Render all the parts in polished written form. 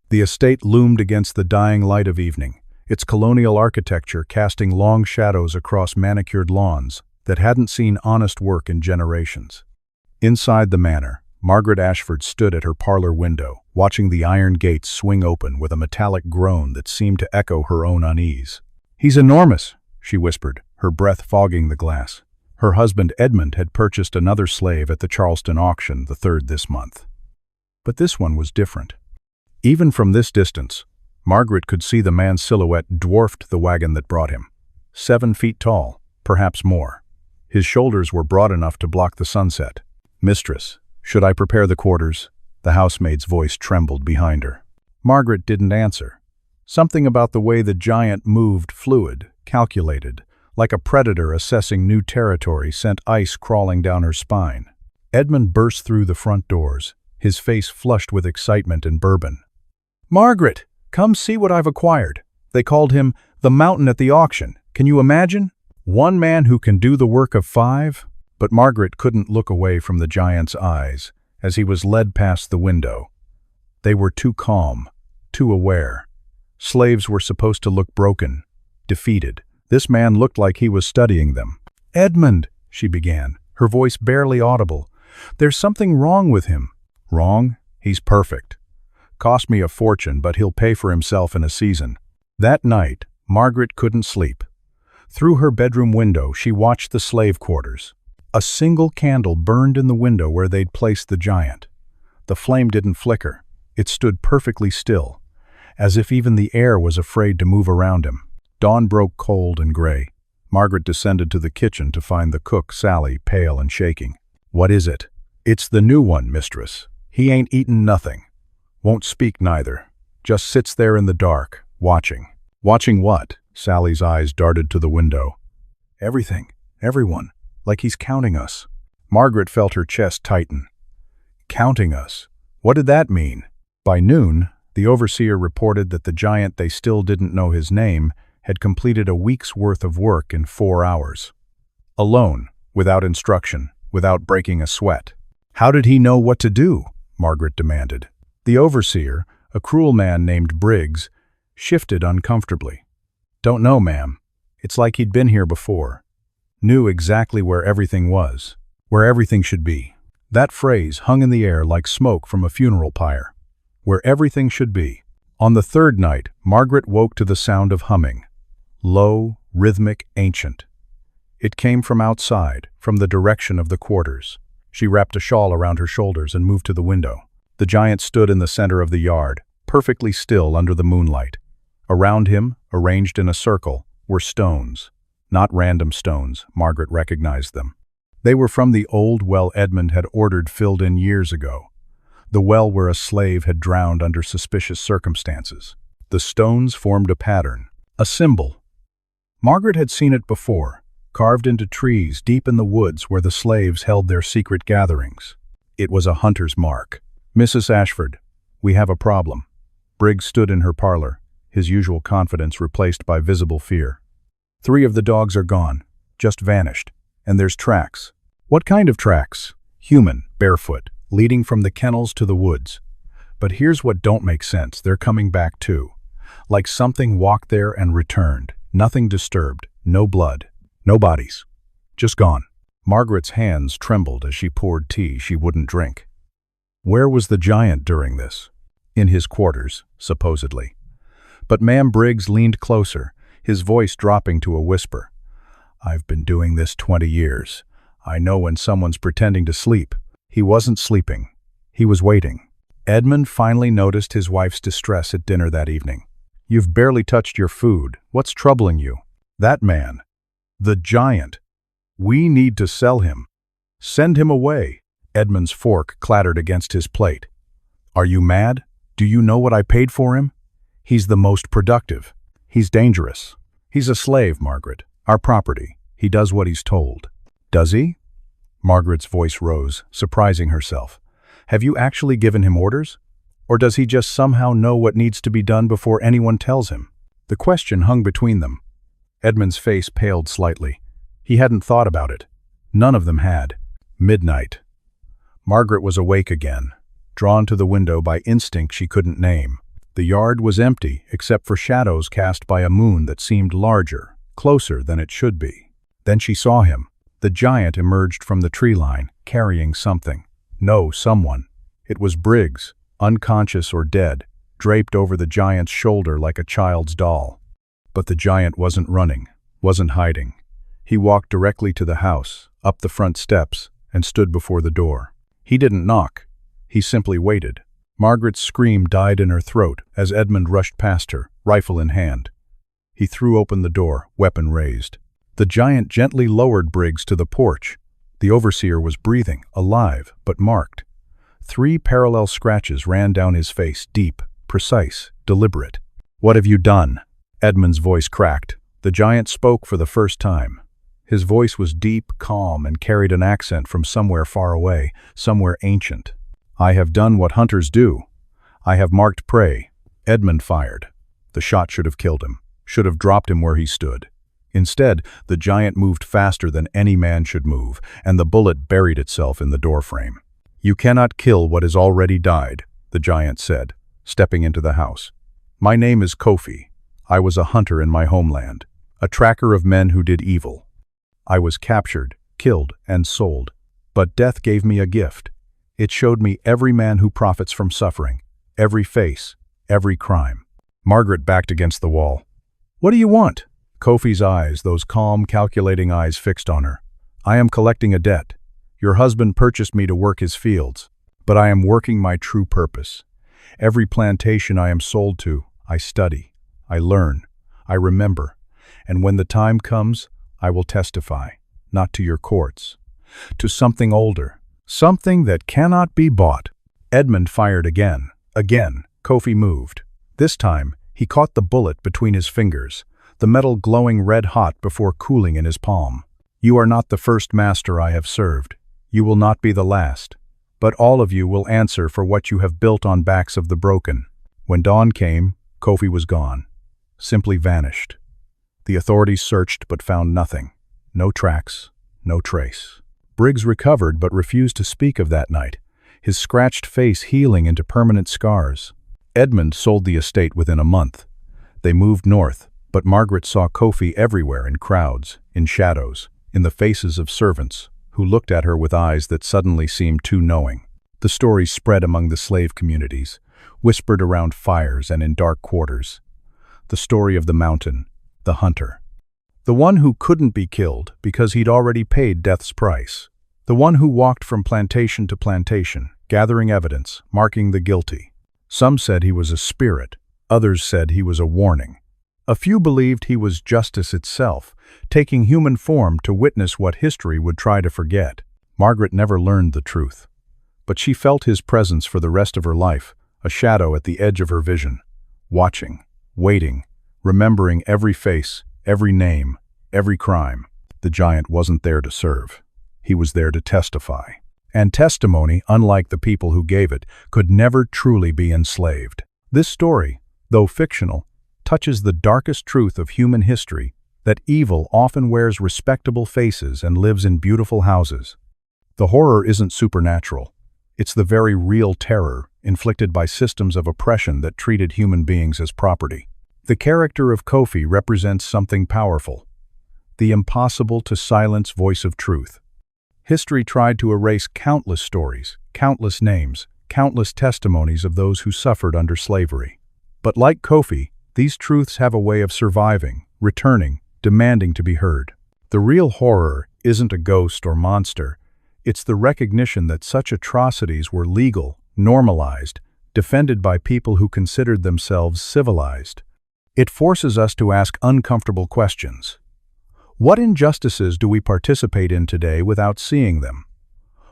The estate loomed against the dying light of evening, its colonial architecture casting long shadows across manicured lawns that hadn't seen honest work in generations. Inside the manor, Margaret Ashford stood at her parlor window, watching the iron gates swing open with a metallic groan that seemed to echo her own unease. "He's enormous," she whispered, her breath fogging the glass. Her husband Edmund had purchased another slave at the Charleston auction, the third this month. But this one was different. Even from this distance, Margaret could see the man's silhouette dwarfed the wagon that brought him. 7 feet tall, perhaps more. His shoulders were broad enough to block the sunset. "Mistress, should I prepare the quarters?" The housemaid's voice trembled behind her. Margaret didn't answer. Something about the way the giant moved fluid, calculated, like a predator assessing new territory sent ice crawling down her spine. Edmund burst through the front doors, his face flushed with excitement and bourbon. "Margaret, come see what I've acquired." They called him the Mountain at the auction. Can you imagine? One man who can do the work of 5? But Margaret couldn't look away from the giant's eyes as he was led past the window. They were too calm, too aware. Slaves were supposed to look broken, defeated. This man looked like he was studying them. "Edmund," she began, her voice barely audible. "There's something wrong with him." "Wrong? He's perfect. Cost me a fortune, but he'll pay for himself in a season." That night, Margaret couldn't sleep. Through her bedroom window, she watched the slave quarters. A single candle burned in the window where they'd placed the giant. The flame didn't flicker. It stood perfectly still, as if even the air was afraid to move around him. Dawn broke cold and gray. Margaret descended to the kitchen to find the cook, Sally, pale and shaking. "What is it?" "It's the new one, mistress. He ain't eaten nothing. Won't speak neither. Just sits there in the dark, watching." "Watching what?" Sally's eyes darted to the window. "Everything. Everyone. Like he's counting us." Margaret felt her chest tighten. Counting us? What did that mean? By noon, the overseer reported that the giant, they still didn't know his name, had completed a week's worth of work in 4 hours. Alone, without instruction, without breaking a sweat. "How did he know what to do?" Margaret demanded. The overseer, a cruel man named Briggs, shifted uncomfortably. "Don't know, ma'am. It's like he'd been here before. Knew exactly where everything was, where everything should be." That phrase hung in the air like smoke from a funeral pyre. Where everything should be. On the third night, Margaret woke to the sound of humming. Low, rhythmic, ancient. It came from outside, from the direction of the quarters. She wrapped a shawl around her shoulders and moved to the window. The giant stood in the center of the yard, perfectly still under the moonlight. Around him, arranged in a circle, were stones. Not random stones, Margaret recognized them. They were from the old well Edmund had ordered filled in years ago. The well where a slave had drowned under suspicious circumstances. The stones formed a pattern, a symbol. Margaret had seen it before, carved into trees deep in the woods where the slaves held their secret gatherings. It was a hunter's mark. "Mrs. Ashford, we have a problem." Briggs stood in her parlor, his usual confidence replaced by visible fear. "3 of the dogs are gone, just vanished, and there's tracks." "What kind of tracks?" "Human, barefoot, leading from the kennels to the woods. But here's what don't make sense, they're coming back too. Like something walked there and returned, nothing disturbed, no blood, no bodies. Just gone." Margaret's hands trembled as she poured tea she wouldn't drink. Where was the giant during this? In his quarters, supposedly. But Ma'am Briggs leaned closer, his voice dropping to a whisper. "I've been doing this 20 years. I know when someone's pretending to sleep." He wasn't sleeping. He was waiting. Edmund finally noticed his wife's distress at dinner that evening. "You've barely touched your food. What's troubling you?" "That man. The giant. We need to sell him. Send him away." Edmund's fork clattered against his plate. "Are you mad? Do you know what I paid for him? He's the most productive. He's dangerous. He's a slave, Margaret. Our property. He does what he's told." "Does he?" Margaret's voice rose, surprising herself. "Have you actually given him orders? Or does he just somehow know what needs to be done before anyone tells him?" The question hung between them. Edmund's face paled slightly. He hadn't thought about it. None of them had. Midnight. Margaret was awake again, drawn to the window by instinct she couldn't name. The yard was empty except for shadows cast by a moon that seemed larger, closer than it should be. Then she saw him. The giant emerged from the tree line, carrying something. No, someone. It was Briggs, unconscious or dead, draped over the giant's shoulder like a child's doll. But the giant wasn't running, wasn't hiding. He walked directly to the house, up the front steps, and stood before the door. He didn't knock. He simply waited. Margaret's scream died in her throat as Edmund rushed past her, rifle in hand. He threw open the door, weapon raised. The giant gently lowered Briggs to the porch. The overseer was breathing, alive, but marked. 3 parallel scratches ran down his face, deep, precise, deliberate. "What have you done?" Edmund's voice cracked. The giant spoke for the first time. His voice was deep, calm, and carried an accent from somewhere far away, somewhere ancient. "I have done what hunters do. I have marked prey." Edmund fired. The shot should have killed him, should have dropped him where he stood. Instead, the giant moved faster than any man should move, and the bullet buried itself in the doorframe. "You cannot kill what has already died," the giant said, stepping into the house. "My name is Kofi. I was a hunter in my homeland, a tracker of men who did evil. I was captured, killed, and sold. But death gave me a gift. It showed me every man who profits from suffering, every face, every crime." Margaret backed against the wall. "What do you want?" Kofi's eyes, those calm, calculating eyes fixed on her. "I am collecting a debt. Your husband purchased me to work his fields, but I am working my true purpose. Every plantation I am sold to, I study, I learn, I remember, and when the time comes, I will testify, not to your courts, to something older, something that cannot be bought." Edmund fired again. Again, Kofi moved. This time, he caught the bullet between his fingers, the metal glowing red-hot before cooling in his palm. "You are not the first master I have served. You will not be the last. But all of you will answer for what you have built on backs of the broken." When dawn came, Kofi was gone. Simply vanished. The authorities searched but found nothing. No tracks, no trace. Briggs recovered but refused to speak of that night, his scratched face healing into permanent scars. Edmund sold the estate within a month. They moved north, but Margaret saw Kofi everywhere in crowds, in shadows, in the faces of servants, who looked at her with eyes that suddenly seemed too knowing. The stories spread among the slave communities, whispered around fires and in dark quarters. The story of the mountain, the hunter. The one who couldn't be killed because he'd already paid death's price. The one who walked from plantation to plantation, gathering evidence, marking the guilty. Some said he was a spirit, others said he was a warning. A few believed he was justice itself, taking human form to witness what history would try to forget. Margaret never learned the truth. But she felt his presence for the rest of her life, a shadow at the edge of her vision, watching, waiting, remembering every face, every name, every crime. The giant wasn't there to serve. He was there to testify. And testimony, unlike the people who gave it, could never truly be enslaved. This story, though fictional, touches the darkest truth of human history, that evil often wears respectable faces and lives in beautiful houses. The horror isn't supernatural. It's the very real terror inflicted by systems of oppression that treated human beings as property. The character of Kofi represents something powerful, the impossible to silence voice of truth. History tried to erase countless stories, countless names, countless testimonies of those who suffered under slavery. But like Kofi, these truths have a way of surviving, returning, demanding to be heard. The real horror isn't a ghost or monster. It's the recognition that such atrocities were legal, normalized, defended by people who considered themselves civilized. It forces us to ask uncomfortable questions. What injustices do we participate in today without seeing them?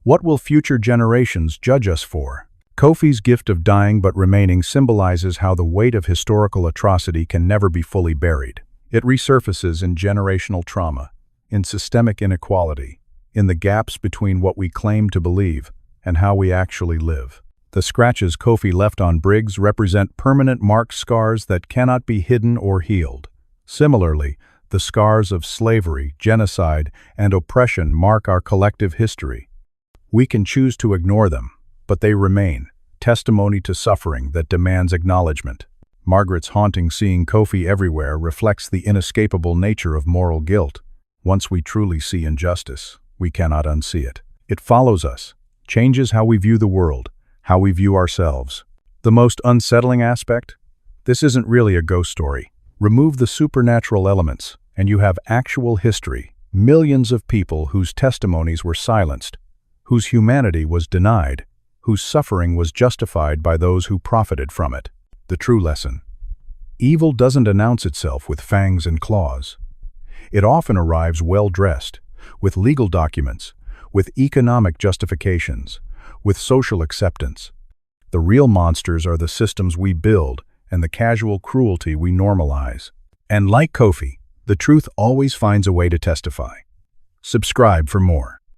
What will future generations judge us for? Kofi's gift of dying but remaining symbolizes how the weight of historical atrocity can never be fully buried. It resurfaces in generational trauma, in systemic inequality, in the gaps between what we claim to believe and how we actually live. The scratches Kofi left on Briggs represent permanent mark scars that cannot be hidden or healed. Similarly, the scars of slavery, genocide, and oppression mark our collective history. We can choose to ignore them, but they remain, testimony to suffering that demands acknowledgement. Margaret's haunting seeing Kofi everywhere reflects the inescapable nature of moral guilt. Once we truly see injustice, we cannot unsee it. It follows us, changes how we view the world, how we view ourselves. The most unsettling aspect? This isn't really a ghost story. Remove the supernatural elements, and you have actual history. Millions of people whose testimonies were silenced, whose humanity was denied, whose suffering was justified by those who profited from it. The true lesson. Evil doesn't announce itself with fangs and claws. It often arrives well-dressed, with legal documents, with economic justifications, with social acceptance. The real monsters are the systems we build and the casual cruelty we normalize. And like Kofi, the truth always finds a way to testify. Subscribe for more.